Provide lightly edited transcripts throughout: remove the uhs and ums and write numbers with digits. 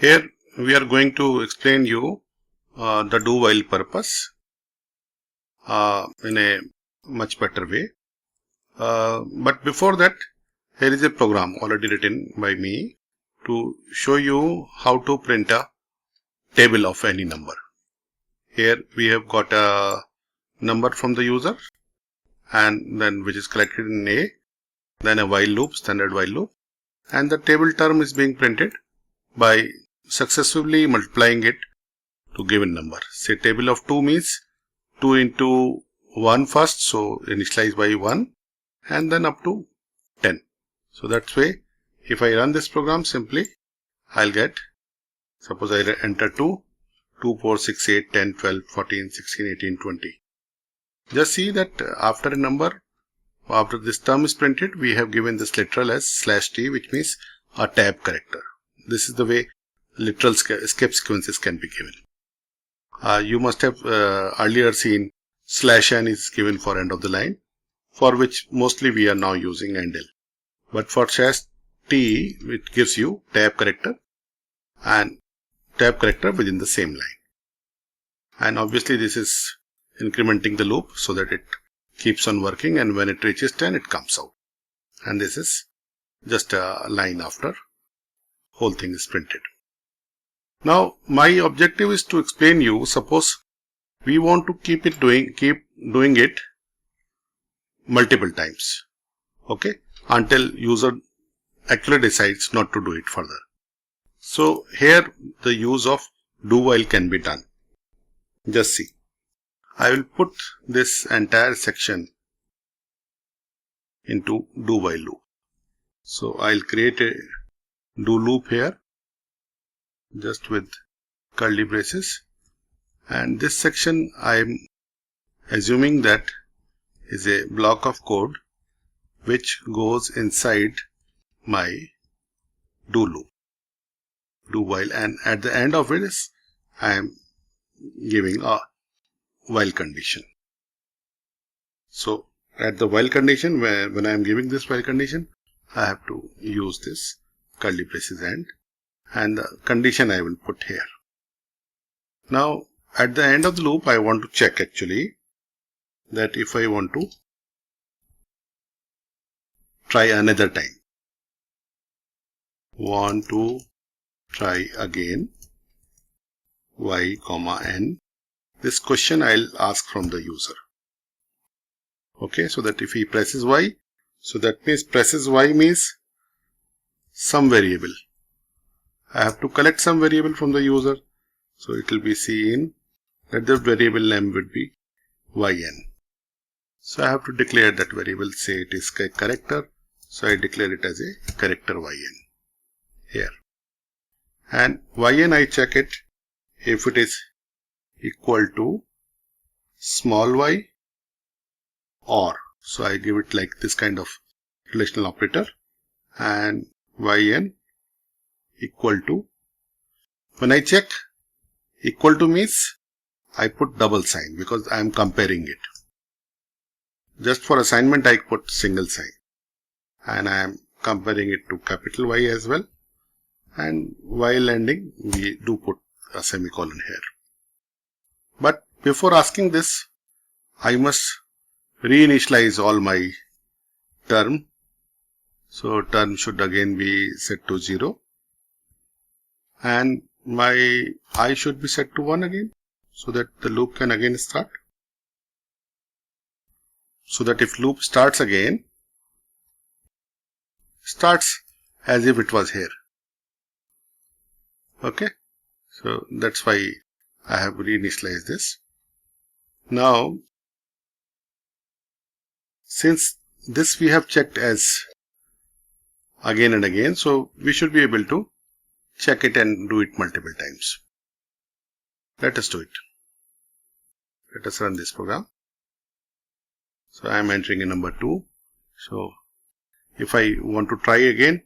Here we are going to explain you the do while purpose in a much better way. But before that, here is a program already written by me to show you how to print a table of any number. Here we have got a number from the user, and then which is collected in A, then a while loop, standard while loop, and the table term is being printed by successively multiplying it to given number. Say table of 2 means 2 into 1 first, so initialize by 1 and then up to 10. So that's way if I run this program simply, I'll get, suppose I enter 2, 2, 4, 6, 8, 10, 12, 14, 16, 18, 20. Just see that after a number, after this term is printed, we have given this literal as /t, which means a tab character. This is the way literal escape sequences can be given. You must have earlier seen /n is given for end of the line, for which mostly we are now using &l. But for /t, it gives you tab character and tab character within the same line. And obviously this is incrementing the loop so that it keeps on working, and when it reaches 10 it comes out. And this is just a line after whole thing is printed. Now my objective is to explain you, suppose we want to keep doing it multiple times, okay, until user actually decides not to do it further. So here the use of do while can be done. Just see, I will put this entire section into do while loop. So I'll create a do loop here just with curly braces, and this section I'm assuming that is a block of code which goes inside my do loop, do while, and at the end of it is I am giving a while condition. So at the while condition, when I am giving this while condition, I have to use this curly braces and the condition I will put here. Now at the end of the loop I want to check actually that if I want to try another time, want to try again y comma n, this question I'll ask from the user. Okay, so that if he presses y, so that means presses y means some variable. I have to collect some variable from the user, so it will be cin, that the variable name would be yn. So I have to declare that variable, say it is a character, so I declare it as a character yn here. And yn I check it if it is equal to small y or, so I give it like this kind of relational operator, and yn equal to, when I check equal to means I put double sign because I am comparing it. Just for assignment I put single sign, and I am comparing it to capital Y as well, and while ending we do put a semicolon here. But before asking this, I must reinitialize all my term. So term should again be set to 0, and my I should be set to 1 again, so that the loop can again start. So that if loop starts again, starts as if it was here. Okay, so that's why I have reinitialized this. Now since this we have checked as again and again, so we should be able to check it and do it multiple times. Let us do it. Let us run this program. So I am entering a number 2. So if I want to try again,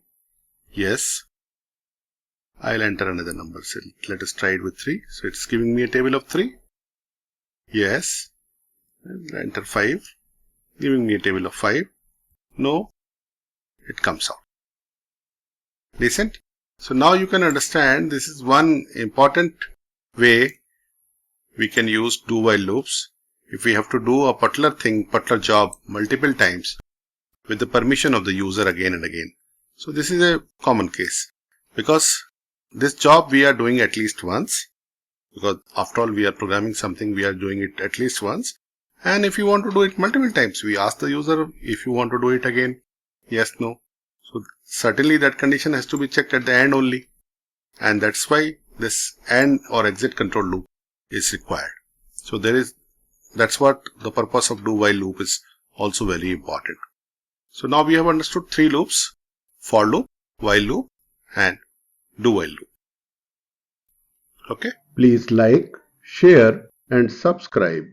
yes, I'll enter another number. So let us try it with 3. So it's giving me a table of 3. Yes. And enter 5. Giving me a table of 5. No. It comes out. Decent. So now you can understand this is one important way we can use do-while loops. If we have to do a particular job multiple times with the permission of the user again and again. So this is a common case because this job we are doing at least once, because after all we are programming something, we are doing it at least once. And if you want to do it multiple times, we ask the user if you want to do it again, yes, no. So certainly that condition has to be checked at the end only. And that's why this AND or exit control loop is required. So that's what the purpose of do while loop is also very important. So now we have understood three loops: for loop, while loop, and do while loop. Okay. Please like, share and subscribe.